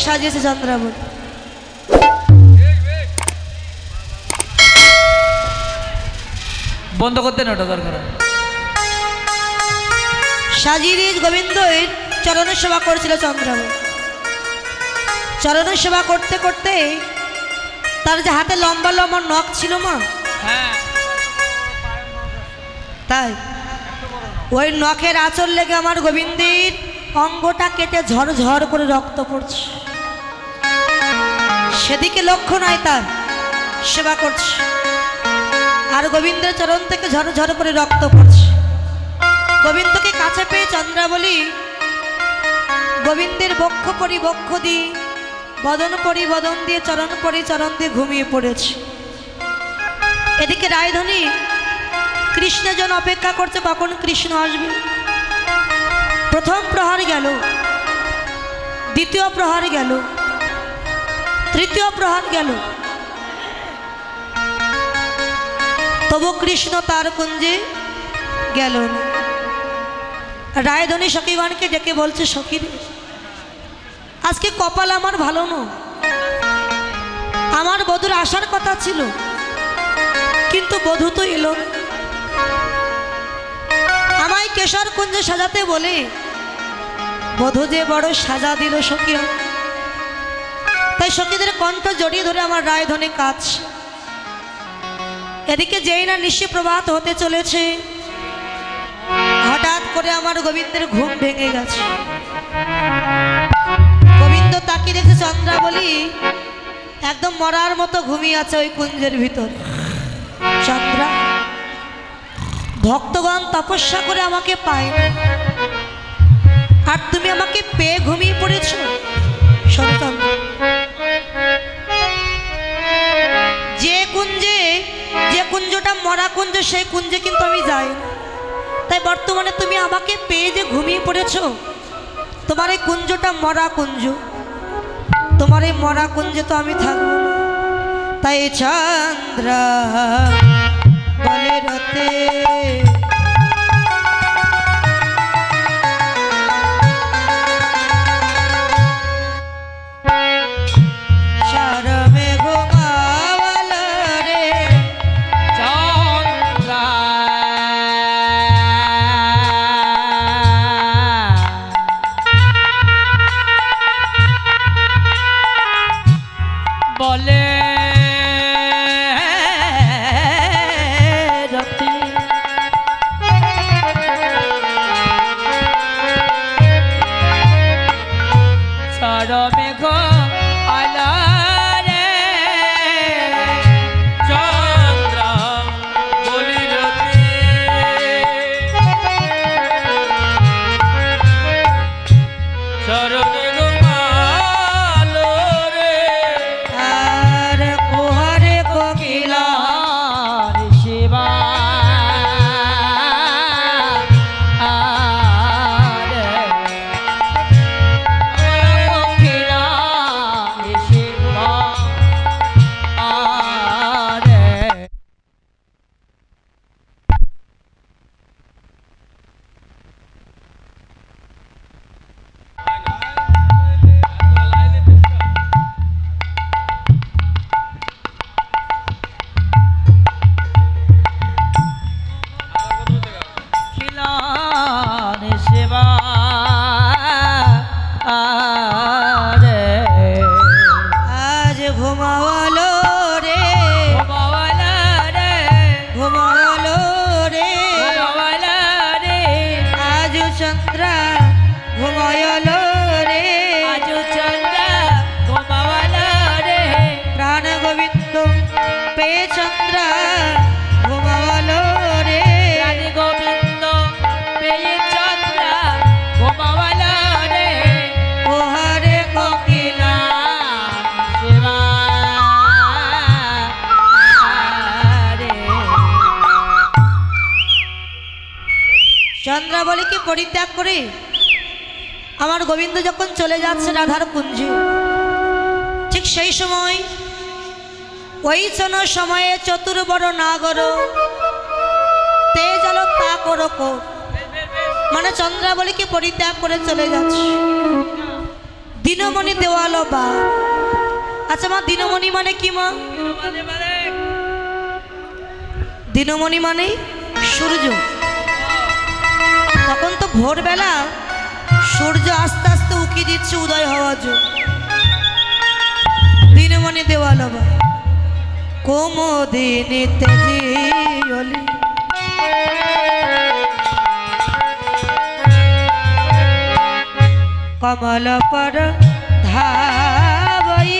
সাজিয়েছে চন্দ্রাবলী। বন্ধ করতে না ওটা দরকার। সাজিয়ে গোবিন্দের চরণ সেবা করেছিল চন্দ্রাবলী। চরণ সেবা করতে করতে তার যে হাতে লম্বা লম্বা নখ ছিল মা, হ্যাঁ তাই ওই নখের আঁচল লেগে আমার গোবিন্দের অঙ্গটা কেটে ঝরঝর করে রক্ত পড়ছে। সেদিকে লক্ষ্য নয়, তার সেবা করছে আর গোবিন্দের চরণ থেকে ঝরঝর করে রক্ত পড়ছে। গোবিন্দকে কাছে পেয়ে চন্দ্রাবলী গোবিন্দের বক্ষ পরি বক্ষ দিয়ে, বদন পরি বদন দিয়ে, চরণ পরি চরণ দিয়ে ঘুমিয়ে পড়েছে। এদিকে রায়ধনী কৃষ্ণের জন্য অপেক্ষা করছে কখন কৃষ্ণ আসবে। প্রথম প্রহার গেল, দ্বিতীয় প্রহার গেল, তৃতীয় প্রহার গেল, তবু কৃষ্ণ তার কুঞ্জে গেল না। রায়ধনী সখীগণকে ডেকে বলছে, সখী আজকে কপাল আমার ভালো নয়, আমার বধূর আসার কথা ছিল কিন্তু বধূ তো এলো না। আমায় কেশর কুঞ্জে সাজাতে বলে বধূ যে বড় সাজা দিল সখীরা। তাই সখীদের কণ্ঠ জড়িয়ে ধরে আমার রায়ধনী কাজ। এদিকে যেই না নিশি প্রভাত হতে চলেছে, হঠাৎ করে আমার গোবিন্দের ঘুম ভেঙে গেছে। গোবিন্দ তাকিয়ে দেখে চন্দ্রাবলী একদম মরার মতো ঘুমিয়ে আছে ওই কুঞ্জের ভিতর। চন্দ্রা, ভক্তগণ তপস্যা করে আমাকে পায় না, আর তুমি আমাকে পেয়ে ঘুমিয়ে পড়েছ। সন্তান, যে কুঞ্জটা মরা কুঞ্জ, সেই কুঞ্জে কিন্তু আমি যাই না। তাই বর্তমানে তুমি আমাকে পেয়ে যে ঘুমিয়ে পড়েছ, তোমার এই কুঞ্জটা মরা কুঞ্জ, তোমার এই মরা কুঞ্জে তো আমি থাকবো না। তাই চন্দ্রা বলে রতে চন্দ্রাবলীকে পরিত্যাগ করে আমার গোবিন্দ যখন চলে যাচ্ছে রাধার কুঞ্জে, ঠিক সেই সময় ওই সময়ে চতুর্বর নাগর তেজল তা করো, মানে চন্দ্রাবলীকে পরিত্যাগ করে চলে যাচ্ছে। দিনমণি দেওয়ালো বা। আচ্ছা মা, দিনমণি মানে কি মা? দিনমণি মানে সূর্য। তখন তো ভোরবেলা সূর্য আস্তে আস্তে উকি দিচ্ছে উদয় হওয়ার জন্য। দিনমণি দেওয়ালো বা। কুমুদিনী তেজিয়লি কমল পর ধাবই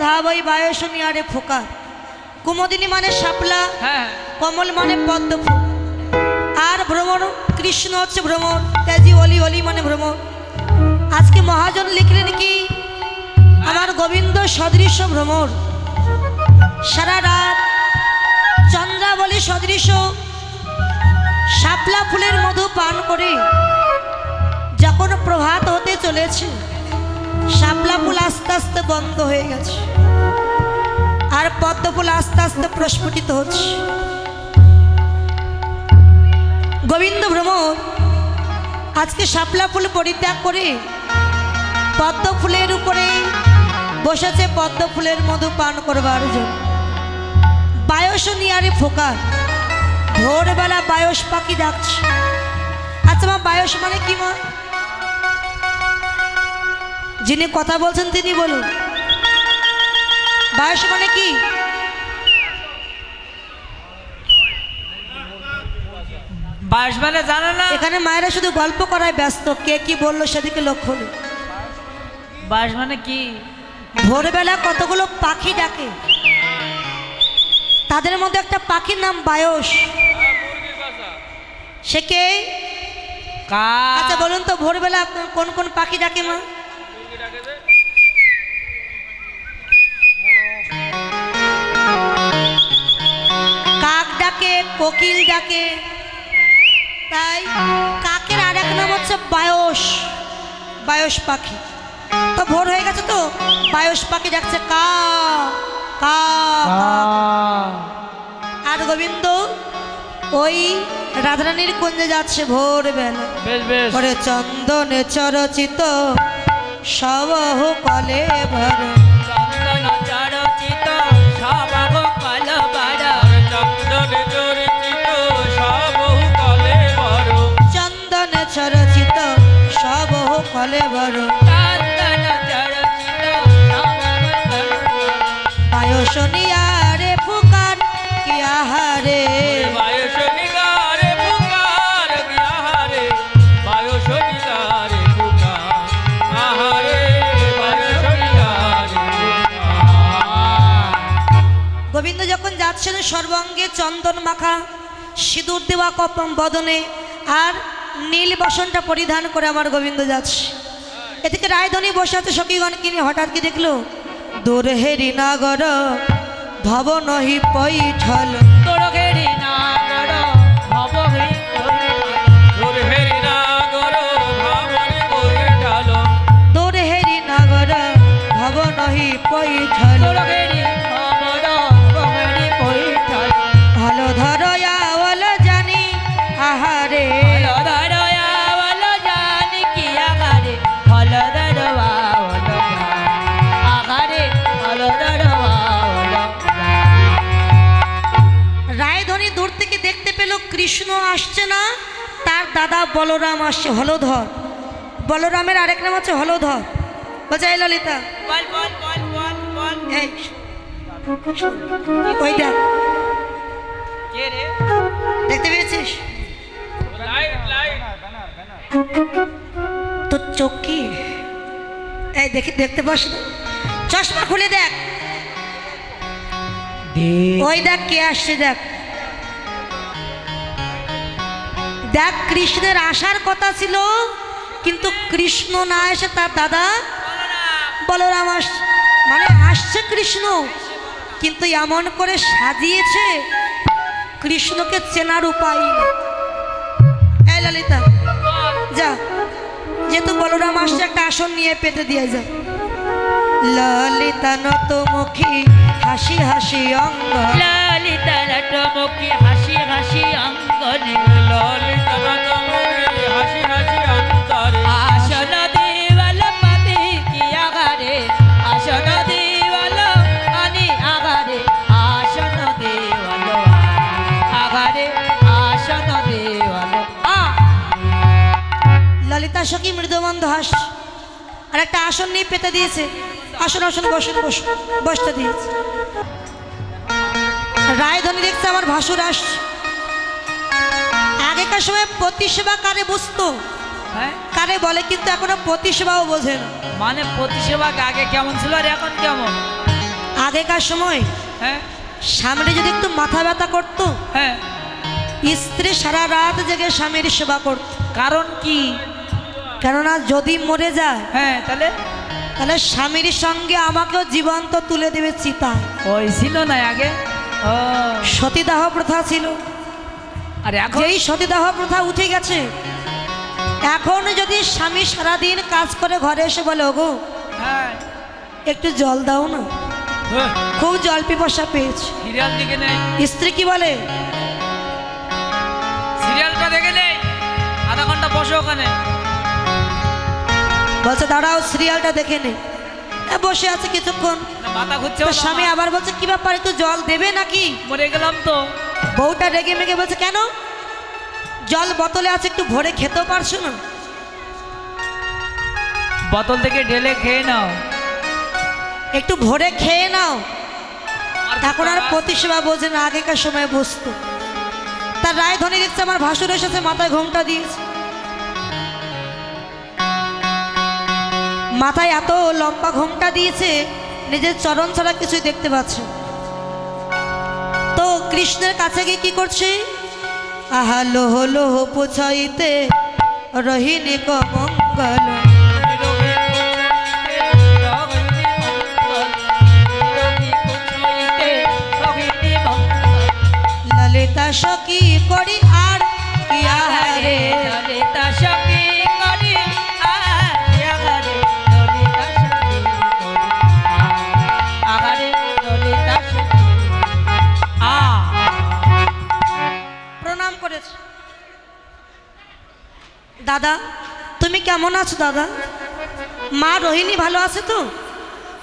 ধাবই বায়সনী আরে ফোকা। কুমুদিনী মানে শাপলা, কমল মানে পদ্ম ফুল, আর ভ্রমর কৃষ্ণ হচ্ছে ভ্রমর, তেজি অলি অলি মানে ভ্রমর। আজকে মহাজন লিখলেন কি আমার গোবিন্দ সদৃশ ভ্রমর। সারা রাত চন্দ্রাবলী সদৃশ শাপলা ফুলের মধু পান করে যখন প্রভাত হতে চলেছে, শাপলা ফুল আস্তে আস্তে বন্ধ হয়ে গেছে আর পদ্ম ফুল আস্তে আস্তে প্রস্ফুটিত হচ্ছে। গোবিন্দ ভ্রমর আজকে শাপলা ফুল পরিত্যাগ করে পদ্ম ফুলের উপরে বসেছে পদ্ম ফুলের মধু পান করবার জন্য। বায়স নিয়ারে ফোকা, ভোরবেলা বায়স পাখি ডাকছে। আচ্ছা মা, বায়স মানে কি মা? যিনি কথা বলছেন তিনি বলুন, বায়স মানে কি? বায়স মানে জানো না? এখানে মায়েরা শুধু গল্প করায় ব্যস্ত, কে কি বললো সেদিকে লক্ষ্য নেই। বায়স মানে কি? ভোরবেলা কতগুলো পাখি ডাকে, তাদের মধ্যে একটা পাখির নাম বায়স। সে কে? আচ্ছা বলুন তো, ভোরবেলা কোন কোন পাখি ডাকে মা? কাক ডাকে, কোকিল ডাকে। তাই কাকের আর এক নাম হচ্ছে বায়স, বায়স পাখি। তো ভোর হয়ে গেছে, তো বায়স পাখি ডাকছে কা কা। আর গোবিন্দ ওই রাধারানীর কুঞ্জে যাচ্ছে ভোরবেলা। পরে চন্দনে চরচিত সবহ কলে ভর, চন্দন চরচিত সবহ কল ভর, চন্দনে চরচিত সবহ কলে ভর, চন্দনে চরচিত সবহ কলে ভর, চন্দন চরচিত সবহ কলে ভর। বায়স নিয়ারে ফুকার কি আহারে, বায়স নিগারে পুকার কি আহারে, বায়স নিগারে পুকার আহারে, বায়স নিগারে পুকার। গোবিন্দ যখন যাচ্ছেন সর্বাঙ্গে চন্দন মাখা, সিঁদুর দেওয়া কপম বদনে, আর নীল বসনটা পরিধান করে আমার গোবিন্দ যাচ্ছে। এদিকে রায়ধনী বসে আছে সখীগণ কিনে, হঠাৎ কি দেখলো দূর হেরি নাগর ভব নহি পৈঠল, তোর ঘেরি নাগর ভব হে তোর হেরি নাগর ভাবরে বৈঠাল, দূর হেরি নাগর ভব নহি পৈঠল, তোর ঘেরি ভবর ভবরি বৈঠাল। ভালো ধর আওয়াল জানি আহারে, হল ধরয়া বল জানি কি আগারে, হল ধরবা বল আগারে, হল ধরবা বল। রায়ধনী দূর থেকে দেখতে পেল কৃষ্ণ আসছে না, তার দাদা বলরাম আসছে। হলধর, বলরামের আরেক নাম হচ্ছে হলধর। বলছে এই ললিতা, বল বল বল বল বল। এই ওই দেখ, কে রে? দেখতে পেয়েছিস? লাইট লাইট চোখ কি এই দেখি দেখতে পাস না? চশমা খুলে দেখ, ওই দেখ কে আসছে, দেখ দেখ। কৃষ্ণের আসার কথা ছিল, কিন্তু কৃষ্ণ না এসে তার দাদা বলরাম আসছে। মানে আসছে কৃষ্ণ, কিন্তু এমন করে সাজিয়েছে কৃষ্ণকে চেনার উপায় নেই। এই ললিতা, যা, যেহেতু বলরাম আসছে একটা আসন নিয়ে পেতে দিয়ে যা। ললিতা নত মুখী হাসি হাসি অঙ্গ, ললিতা নতমুখী হাসি হাসি অঙ্গনে, ললিতা নতমুখী হাসি হাসি অন্তরে, আসন দেওয়াল পাতি কি আগারে, আসন দেওয়াল আনি আগারে, আসন দেওয়াল আগারে, আসন দেওয়াল ললিতা সখী মৃদুমন্দ হাস, আর একটা আসন নিয়ে পেতে দিয়েছে। আসন আসন বসুন বসুন, বসতে দিয়েছে। রায়ধনী দেখছে আমার ভাসুর আসছে। আগেকার সময় প্রতিসেবা কারে বুঝতো, হ্যাঁ, কারে বলে, কিন্তু এখনো প্রতিসেবাও বোঝে না। মানে প্রতিসেবা আগে কেমন ছিল আর এখন কেমন? আগেকার সময় হ্যাঁ সামনে যদি একটু মাথা ব্যথা করতো, হ্যাঁ, স্ত্রী সারা রাত জেগে স্বামীর সেবা করত। কারণ কি? কেননা যদি মরে যায় হ্যাঁ, তাহলে তাহলে স্বামীর সঙ্গে আমাকেও জীবন্ত তুলে দেবে চিতা। ওই ছিল না আগে? ও, সতীদাহ প্রথা ছিল, আর এখন? যেই সতীদাহ প্রথা উঠে গেছে, এখন যদি স্বামী সারাদিন কাজ করে ঘরে এসে বলে, ওগো হ্যাঁ, একটু জল দাও না, খুব জল পিপাসা পেয়েছে, সিরিয়াল দেখে নেই, স্ত্রী কি বলে, সিরিয়ালটা দেখে নেই, আধা ঘন্টা বসে ওখানে। বলছে দাঁড়াও সিরিয়ালটা দেখে নে। বসে আছে কিছুক্ষণ, মাথা ঘুরছে, তো স্বামী আবার বলছে কি ব্যাপার, একটু জল দেবে নাকি? মরে গেলাম তো। বউটা রেগে মেগে বলছে কেন, জল বোতলে আছে, একটু ভরে খেতেও পারছো না? বোতল থেকে ঢেলে খেয়ে নাও, একটু ভরে খেয়ে নাও। এখন আর প্রতিসেবা বোঝে না, আগেকার সময় বুঝতো। তার রায়ধনী দেখছে আমার ভাসুর এসেছে, মাথায় ঘোমটা দিয়েছে, মাথায় এত লম্বা ঘোমটা দিয়েছে, নিজের চরণ ছাড়া কিছুই দেখতে পাচ্ছে। তো কৃষ্ণের কাছে গিয়ে কি করছে, আহা লোহ লোহ পুছাইতে রহিণী কমঙ্গল, ললিতা সখী করি আর কি আহারে, ললিতা সখী করি আর আগারে, ললিতা সখী করি আগারে, ললিতা সখী প্রণাম করেছে। দাদা তুমি কেমন আছো দাদা? মা রোহিণী ভালো আছে তো?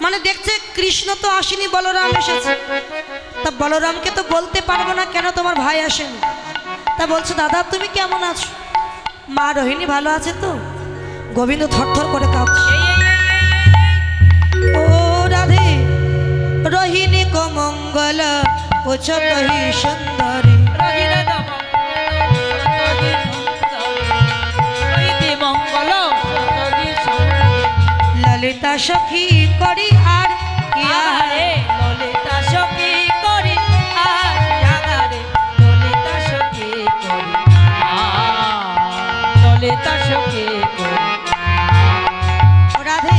মানে দেখছে কৃষ্ণ তো আসেনি, বলরাম এসেছে। তা বলরামকে তো বলতে পারবো না কেন তোমার ভাই আসেনি। তা বলছে দাদা তুমি কেমন আছো? মা রোহিণী ভালো আছে তো? গোবিন্দ থরথর করে কাঁপছে। ও রাধে রোহিণী কমঙ্গল উচ্চতহি সুন্দরী, ললিতা সখী করি আর কি আহারে, ললিতা সখী করি আর আগারে, ললিতা সখী করি ললিতা সখী করি। ও রাধে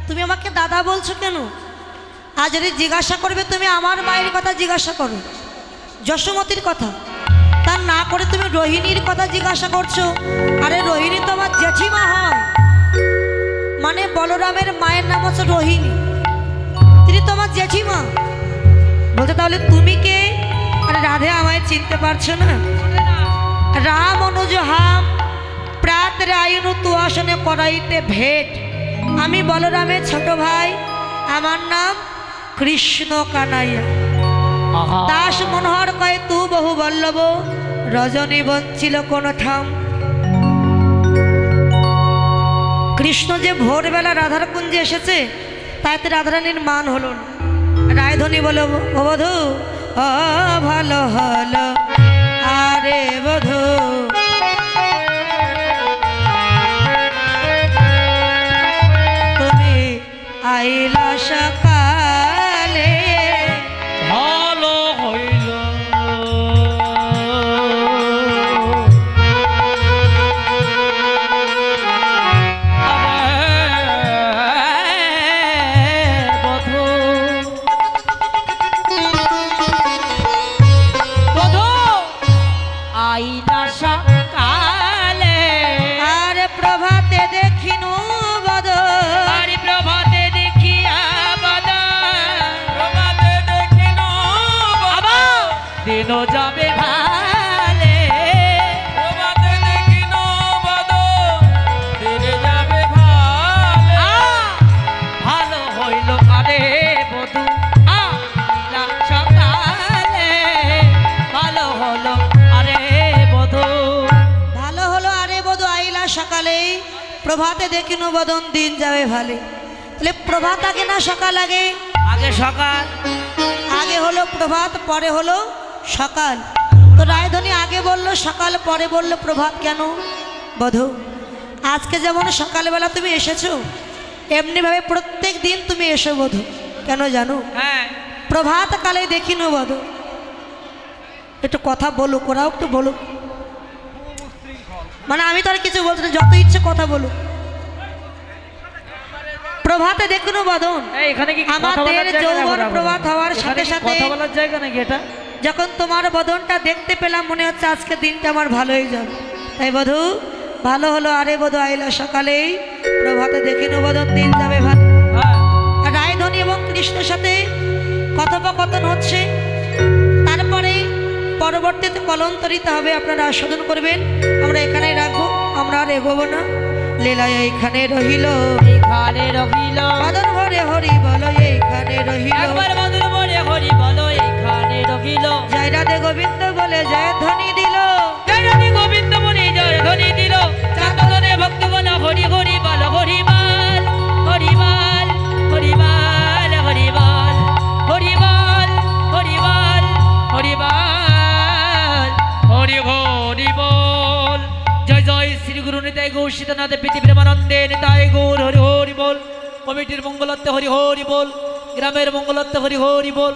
তুমি আমাকে দাদা বলছো কেন? আজ যদি জিজ্ঞাসা করবে তুমি আমার মায়ের কথা জিজ্ঞাসা করো, যশোমতীর কথা, তা না করে তুমি রোহিণীর কথা জিজ্ঞাসা করছো। আরে রোহিণী তো আমার জেঠিমা হয়, মানে বলরামের মায়ের নাম হচ্ছে রোহিণী, তিনি তো আমার জেঠিমা। বলতে তাহলে তুমি কে? আরে রাধে আমায় চিনতে পারছো না? রাম অনুজ হাম প্রাত রায়নু তু আসনে করাইতে ভেট, আমি বলরামের ছোট ভাই, আমার নাম কৃষ্ণ কানাইয়া। দাস মনোহর কয়ে তু বহু বল্লভ, রজনী বঞ্চিল কোন ঠাম। কৃষ্ণ যে ভোরবেলা রাধার কুঞ্জে এসেছে, তাতে রাধারানীর মান হলো না। রায়ধনী বলো ও বধূ ও ভালো হলো, আরে বধূ হইলো যাবে ভালে প্রভাতে দেখি নবদন দিনে যাবে ভালে ভালো হইলো আরে বধু না সকালে ভালো হলো আরে বধু ভালো হলো আরে বধু আইলা সকালেই প্রভাতে দেখিনু বদন দিন যাবে ভালে। তাহলে প্রভাত আগে না সকাল আগে? আগে সকাল। আগে হলো প্রভাত, পরে হলো সকাল। তো রায়ধনী আগে বলল সকাল, পরে বলল প্রভাত, কেন বধূ? আজকে যেমন সকালবেলা তুমি এসেছো, এমনিভাবে প্রত্যেক দিন তুমি এসো বধূ। কেন জানো? হ্যাঁ প্রভাত কালে দেখিনু বধূ। একটু কথা বলুক, ওরাও একটু বলুক। মানে আমি তো আর কিছু বলছি না, যত ইচ্ছে কথা বলুক। প্রভাতে দেখুন বদন, এই এখানে কি কথা আমাদের বলার জায়গা যৌবন না? প্রভাত হওয়ার এখানে সাথে কি সাথে কথা বলার জায়গা নাকি এটা? যখন তোমার বদনটা দেখতে পেলাম মনে হচ্ছে আজকে দিনটা আমার ভালোই যাবে। তাই বধূ ভালো হলো আরে বধূ আইলা সকালেই প্রভাতে দেখিনু বদন দিন যাবে ভালো। হ্যাঁ রায়ধনী এবং কৃষ্ণের সাথে কথোপকথন হচ্ছে। তারপরে পরবর্তীতে কলন্তরিতে হবে, আপনারা আস্বাদন করবেন। আমরা এখানেই রাখবো, আমরা আর এগোবো না। লীলায় এইখানে রহিল, এখানে রহিল বদন ভরে হরি বলো এইখানে রহিল। একবার মধুর বলে হরি বলো এখানে রহিল জয় রাধে গোবিন্দ বলে জয় ধ্বনি দিল। জয় রাধে গোবিন্দ বলে জয় ধ্বনি দিল। চাঁদনে ভক্তগণ হরি হরি বল হরিবাল হরিবাল হরিবাল হরিবাল হরিবাল হরিবাল হরিবাল হরি হরি বল। জয় জয় শ্রী গুরু নিতাই গৌর সীতানাথ পৃথিবীর মানন্দে নিতাই গৌর হরি হরি বল। কমিটির মঙ্গলার্থে হরি হরি বল, গ্রামের মঙ্গলার্থে হরি হরি বল।